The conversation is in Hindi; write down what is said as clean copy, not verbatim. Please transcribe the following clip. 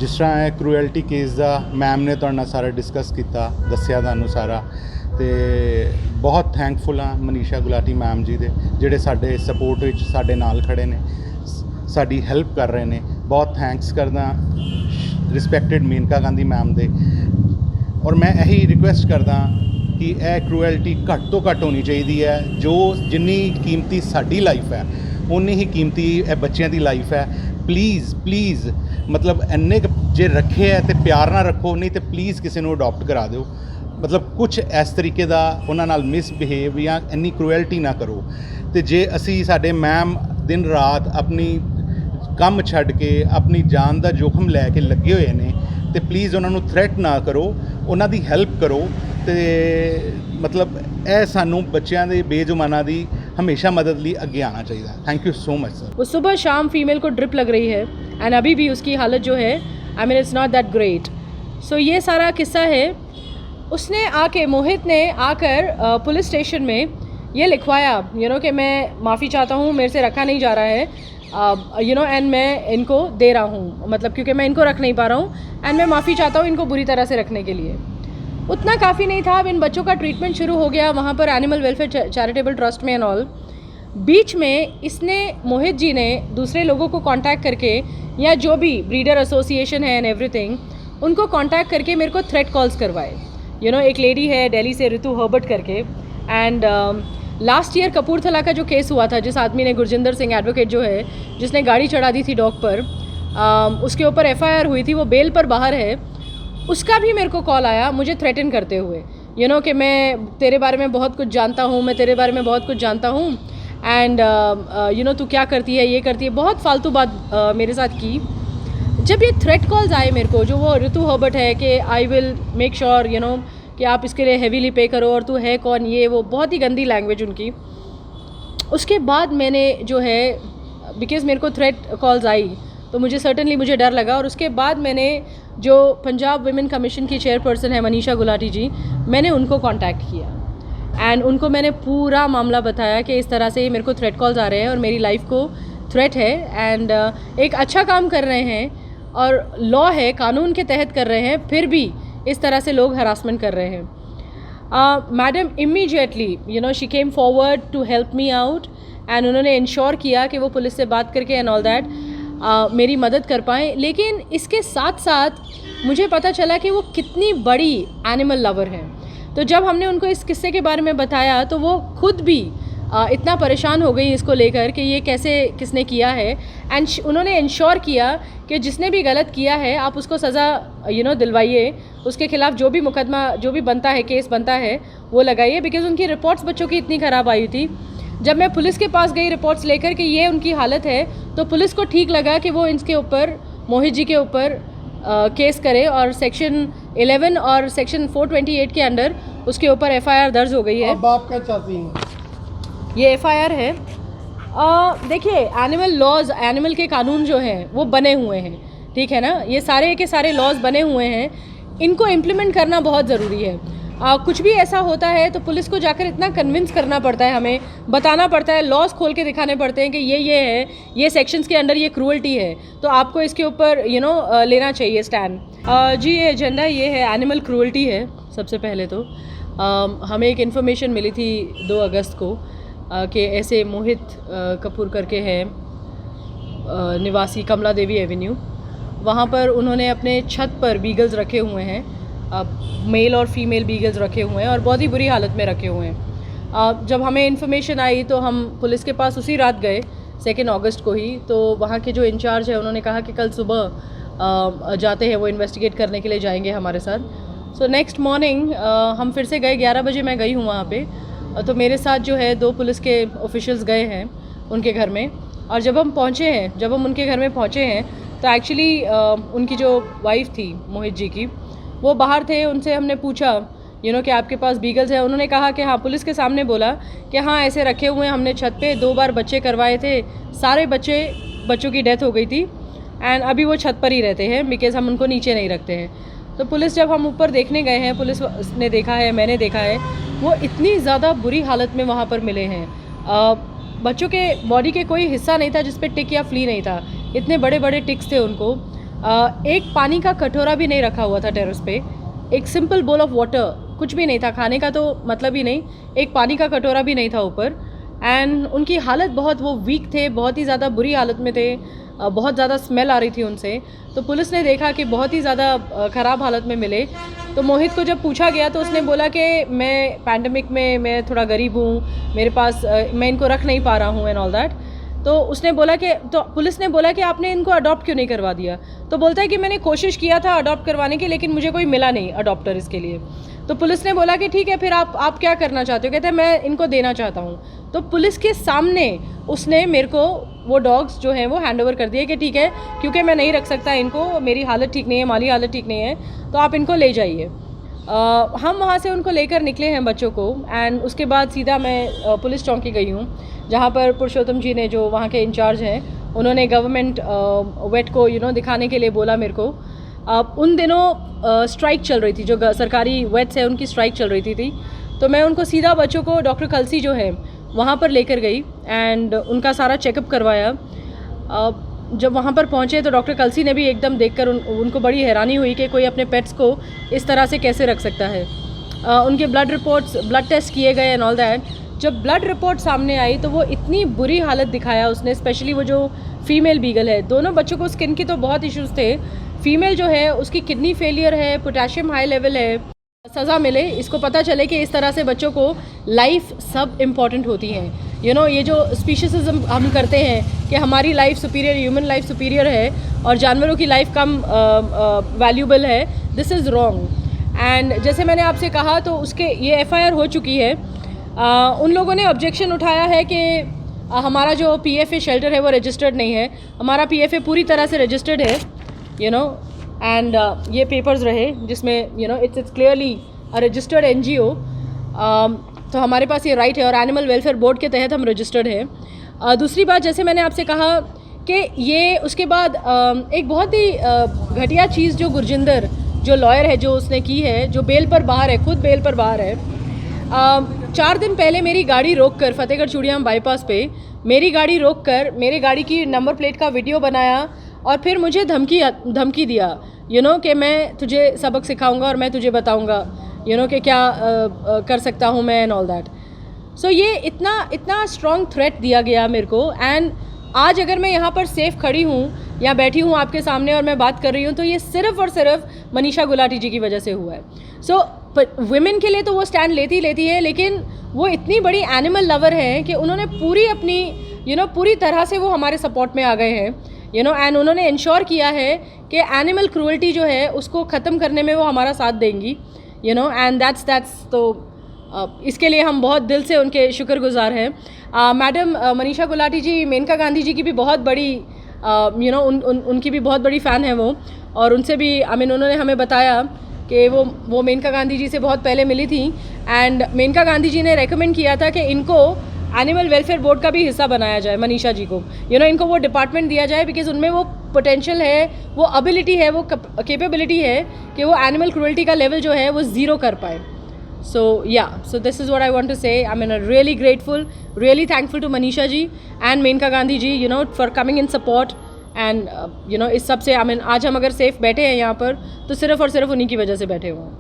जिस तरह है क्रूएल्टी केस का मैम ने तुहाडे नाल सारा डिस्कस किया, दस्सिया तुहानूं सारा, तो बहुत थैंकफुल हाँ मनीषा गुलाटी मैम जी दे जिहड़े साडे सपोर्ट विच साडे नाल खड़े ने, साडी हेल्प कर रहे ने। बहुत थैंक्स करदा रिस्पैक्टेड मेनका गांधी मैम दे। और मैं यही रिक्वेस्ट करदा कि यह क्रूएल्टी घट तो घट होनी चाहिए है। जो जिन्नी कीमती साडी लाइफ है उन्नी ही कीमती बच्चों की लाइफ है। प्लीज़ प्लीज़ मतलब इन्ने जे रखे है तो प्यार ना रखो, नहीं तो प्लीज़ किसी को अडॉप्ट करा दो। मतलब कुछ इस तरीके का उन्हां नाल मिसबिहेव या इन्नी क्रूएल्टी ना करो। तो जे असी साडे मैम दिन रात अपनी काम छड्ड के अपनी जान का जोखम लैके लगे हुए ने, तो प्लीज़ उन्होंने थ्रैट ना करो, उन्हों की हेल्प करो। तो मतलब यह सानू बच्चों के बेजुबाना की हमेशा मदद लिए अगे आना चाहिए। Thank you so much sir. वो सुबह शाम फीमेल को ड्रिप लग रही है एंड अभी भी उसकी हालत जो है I mean it's not that great. So ये सारा किस्सा है। उसने आके मोहित ने आकर पुलिस स्टेशन में ये लिखवाया कि मैं माफ़ी चाहता हूँ, मेरे से रखा नहीं जा रहा है एंड मैं इनको दे रहा हूँ, मतलब क्योंकि मैं इनको रख नहीं पा रहा हूँ एंड मैं माफ़ी चाहता हूँ इनको बुरी तरह से रखने के लिए। उतना काफ़ी नहीं था। अब इन बच्चों का ट्रीटमेंट शुरू हो गया वहाँ पर एनिमल वेलफेयर चैरिटेबल ट्रस्ट में एंड ऑल। बीच में इसने मोहित जी ने दूसरे लोगों को कांटेक्ट करके या जो भी ब्रीडर एसोसिएशन है एंड एवरीथिंग उनको कांटेक्ट करके मेरे को थ्रेट कॉल्स करवाए। एक लेडी है दिल्ली से ऋतु हर्बर्ट करके, एंड लास्ट ईयर कपूरथला का जो केस हुआ था जिस आदमी ने गुरजिंदर सिंह एडवोकेट जो है जिसने गाड़ी चढ़ा दी थी डॉग पर, उसके ऊपर एफआईआर हुई थी, वो बेल पर बाहर है। उसका भी मेरे को कॉल आया मुझे थ्रेटन करते हुए कि मैं तेरे बारे में बहुत कुछ जानता हूँ, मैं तेरे बारे में बहुत कुछ जानता हूँ एंड तू क्या करती है, ये करती है, बहुत फालतू बात मेरे साथ की। जब ये थ्रेट कॉल्स आए मेरे को, जो वो ऋतु हर्बर्ट है कि आई विल मेक श्योर कि आप इसके लिए हेवीली पे करो और तू है कौन, ये वो बहुत ही गंदी लैंग्वेज उनकी। उसके बाद मैंने जो है बिकॉज़ मेरे को थ्रेट कॉल्स आई तो मुझे डर लगा, और उसके बाद मैंने जो पंजाब वुमेन कमीशन की चेयरपर्सन है मनीषा गुलाटी जी, मैंने उनको कांटेक्ट किया एंड उनको मैंने पूरा मामला बताया कि इस तरह से मेरे को थ्रेट कॉल्स आ रहे हैं और मेरी लाइफ को थ्रेट है एंड एक अच्छा काम कर रहे हैं और लॉ है, कानून के तहत कर रहे हैं, फिर भी इस तरह से लोग हरासमेंट कर रहे हैं। Madam immediately she came forward to help me out and उन्होंने इंश्योर किया कि वो पुलिस से बात करके एंड ऑल दैट मेरी मदद कर पाएँ। लेकिन इसके साथ साथ मुझे पता चला कि वो कितनी बड़ी एनिमल लवर हैं। तो जब हमने उनको इस किस्से के बारे में बताया तो वो खुद भी इतना परेशान हो गई इसको लेकर कि ये कैसे किसने किया है, एंड उन्होंने इंश्योर किया कि जिसने भी गलत किया है आप उसको सज़ा दिलवाइए, उसके खिलाफ जो भी मुकदमा जो भी बनता है, केस बनता है वो लगाइए। बिकॉज़ उनकी रिपोर्ट्स बच्चों की इतनी ख़राब आई थी। जब मैं पुलिस के पास गई रिपोर्ट्स लेकर कि ये उनकी हालत है, तो पुलिस को ठीक लगा कि वो इसके ऊपर मोहित जी के ऊपर केस करे और सेक्शन 11 और सेक्शन 428 के अंडर उसके ऊपर एफआईआर दर्ज हो गई है। अब आप क्या चाहती हैं? ये एफआईआर है। देखिए एनिमल लॉज, एनिमल के कानून जो हैं वो बने हुए हैं, ठीक है ना, ये सारे के सारे लॉज बने हुए हैं, इनको इम्प्लीमेंट करना बहुत ज़रूरी है। कुछ भी ऐसा होता है तो पुलिस को जाकर इतना कन्विंस करना पड़ता है, हमें बताना पड़ता है, लॉज खोल के दिखाने पड़ते हैं कि ये है, ये सेक्शंस के अंडर ये क्रूअल्टी है, तो आपको इसके ऊपर लेना चाहिए स्टैंड। जी ये एजेंडा ये है, एनिमल क्रूअल्टी है। सबसे पहले तो हमें एक इन्फॉर्मेशन मिली थी 2 अगस्त को कि ऐसे मोहित कपूर करके हैं निवासी कमला देवी एवेन्यू, वहाँ पर उन्होंने अपने छत पर बीगल्स रखे हुए हैं, मेल और फीमेल बीगल्स रखे हुए हैं और बहुत ही बुरी हालत में रखे हुए हैं। जब हमें इन्फॉर्मेशन आई तो हम पुलिस के पास उसी रात गए 2 अगस्त को ही। तो वहाँ के जो इंचार्ज है उन्होंने कहा कि कल सुबह जाते हैं, वो इन्वेस्टिगेट करने के लिए जाएंगे हमारे साथ। सो नेक्स्ट मॉर्निंग हम फिर से गए, 11 बजे मैं गई हूँ वहाँ पे। तो मेरे साथ जो है 2 पुलिस के ऑफिशियल्स गए हैं उनके घर में, और जब हम उनके घर में पहुँचे हैं तो एक्चुअली उनकी जो वाइफ थी मोहित जी की, वो बाहर थे। उनसे हमने पूछा कि आपके पास बीगल्स है? उन्होंने कहा कि हाँ, पुलिस के सामने बोला कि हाँ ऐसे रखे हुए हैं हमने छत पे, 2 बार बच्चे करवाए थे, सारे बच्चों की डेथ हो गई थी एंड अभी वो छत पर ही रहते हैं बिकॉज़ हम उनको नीचे नहीं रखते हैं। तो पुलिस जब हम ऊपर देखने गए हैं, पुलिस ने देखा है, मैंने देखा है, वो इतनी ज़्यादा बुरी हालत में वहाँ पर मिले हैं। बच्चों के बॉडी के कोई हिस्सा नहीं था जिस पे टिक या फ्ली नहीं था, इतने बड़े बड़े टिक्स थे उनको। एक पानी का कटोरा भी नहीं रखा हुआ था टेरेस पे, एक सिंपल बोल ऑफ वाटर, कुछ भी नहीं था, खाने का तो मतलब ही नहीं, एक पानी का कटोरा भी नहीं था ऊपर। एंड उनकी हालत बहुत, वो वीक थे, बहुत ही ज़्यादा बुरी हालत में थे, बहुत ज़्यादा स्मेल आ रही थी उनसे। तो पुलिस ने देखा कि बहुत ही ज़्यादा ख़राब हालत में मिले। तो मोहित को जब पूछा गया तो उसने बोला कि मैं पैंडमिक में मैं थोड़ा गरीब हूँ, मेरे पास मैं इनको रख नहीं पा रहा हूँ एंड ऑल दैट। तो उसने बोला कि, तो पुलिस ने बोला कि आपने इनको अडॉप्ट क्यों नहीं करवा दिया? तो बोलता है कि मैंने कोशिश किया था अडॉप्ट करवाने की, लेकिन मुझे कोई मिला नहीं अडॉप्टर इसके लिए। तो पुलिस ने बोला कि ठीक है, फिर आप क्या करना चाहते हो? कहते हैं मैं इनको देना चाहता हूँ। तो पुलिस के सामने उसने मेरे को वो डॉग्स जो हैं वो हैंड ओवर कर दिए कि ठीक है, क्योंकि मैं नहीं रख सकता इनको, मेरी हालत ठीक नहीं है, माली हालत ठीक नहीं है, तो आप इनको ले जाइए। हम वहाँ से उनको लेकर निकले हैं बच्चों को, एंड उसके बाद सीधा मैं पुलिस चौकी गई हूँ, जहाँ पर पुरुषोत्तम जी ने, जो वहाँ के इंचार्ज हैं, उन्होंने गवर्नमेंट वेट को दिखाने के लिए बोला मेरे को। उन दिनों स्ट्राइक चल रही थी, जो सरकारी वेट्स है उनकी स्ट्राइक चल रही थी। तो मैं उनको सीधा बच्चों को डॉक्टर कलसी जो है वहाँ पर लेकर गई एंड उनका सारा चेकअप करवाया। जब वहाँ पर पहुँचे तो डॉक्टर कलसी ने भी एकदम देखकर उनको बड़ी हैरानी हुई कि कोई अपने पेट्स को इस तरह से कैसे रख सकता है। उनके ब्लड रिपोर्ट्स, ब्लड टेस्ट किए गए एंड ऑल दैट। जब ब्लड रिपोर्ट सामने आई तो वो इतनी बुरी हालत दिखाया उसने, स्पेशली वो जो फीमेल बीगल है। दोनों बच्चों को स्किन की तो बहुत इश्यूज़ थे। फीमेल जो है उसकी किडनी फेलियर है, पोटेशियम हाई लेवल है। सज़ा मिले, इसको पता चले कि इस तरह से बच्चों को लाइफ सब इम्पॉर्टेंट होती है। ये जो स्पीशीज़म हम करते हैं कि हमारी life superior, human life superior है और जानवरों की लाइफ कम वैल्यूबल है, दिस इज़ रॉन्ग। एंड जैसे मैंने आपसे कहा तो उसके ये FIR हो चुकी है। उन लोगों ने ऑब्जेक्शन उठाया है कि हमारा जो PFA शेल्टर है वो रजिस्टर्ड नहीं है। हमारा PFA पूरी तरह से रजिस्टर्ड है, एंड ये पेपर्स रहे जिसमें it's clearly a registered NGO। तो हमारे पास ये राइट है और एनिमल वेलफेयर बोर्ड के तहत हम रजिस्टर्ड हैं। दूसरी बात, जैसे मैंने आपसे कहा कि ये उसके बाद एक बहुत ही घटिया चीज़ जो गुरजिंदर, जो लॉयर है, जो उसने की है, जो बेल पर बाहर है, खुद बेल पर बाहर है। 4 दिन पहले मेरी गाड़ी रोककर फतेहगढ़ चूड़ियाम बाईपास पे मेरी गाड़ी रोककर मेरी गाड़ी की नंबर प्लेट का वीडियो बनाया और फिर मुझे धमकी दिया कि मैं तुझे सबक सिखाऊंगा और मैं तुझे बताऊंगा कि क्या कर सकता हूँ मैं एंड ऑल दैट। सो ये इतना स्ट्रॉन्ग थ्रेट दिया गया मेरे को। एंड आज अगर मैं यहाँ पर सेफ खड़ी हूँ या बैठी हूँ आपके सामने और मैं बात कर रही हूँ तो ये सिर्फ और सिर्फ मनीषा गुलाटी जी की वजह से हुआ है। सो वुमेन के लिए तो वो स्टैंड लेती है, लेकिन वो इतनी बड़ी एनिमल लवर है कि उन्होंने पूरी अपनी पूरी तरह से वो हमारे सपोर्ट में आ गए हैं एंड उन्होंने इंश्योर किया है कि एनिमल क्रूअल्टी जो है उसको ख़त्म करने में वो हमारा साथ देंगी एंड दैट्स तो इसके लिए हम बहुत दिल से उनके शुक्रगुजार हैं। मैडम मनीषा गुलाटी जी मेनका गांधी जी की भी बहुत बड़ी उनकी भी बहुत बड़ी फ़ैन है वो, और उनसे भी उन्होंने हमें बताया कि वो मेनका गांधी जी से बहुत पहले मिली थी एंड मेनका गांधी जी ने रेकमेंड किया था कि इनको एनिमल वेलफेयर बोर्ड का भी हिस्सा बनाया जाए, मनीषा जी को इनको वो डिपार्टमेंट दिया जाए, बिकॉज उनमें वो पोटेंशियल है, वो एबिलिटी है, वो कैपेबिलिटी है कि वो एनिमल क्रूअल्टी का लेवल जो है वो ज़ीरो कर पाए। So yeah, so this is what I want to say. I'm really grateful, really thankful to Manisha ji and Menka Gandhi ji, for coming in support and इस सब से आज हम अगर सेफ बैठे हैं यहाँ पर तो सिर्फ और सिर्फ उन्हीं की वजह से बैठे हुए हैं।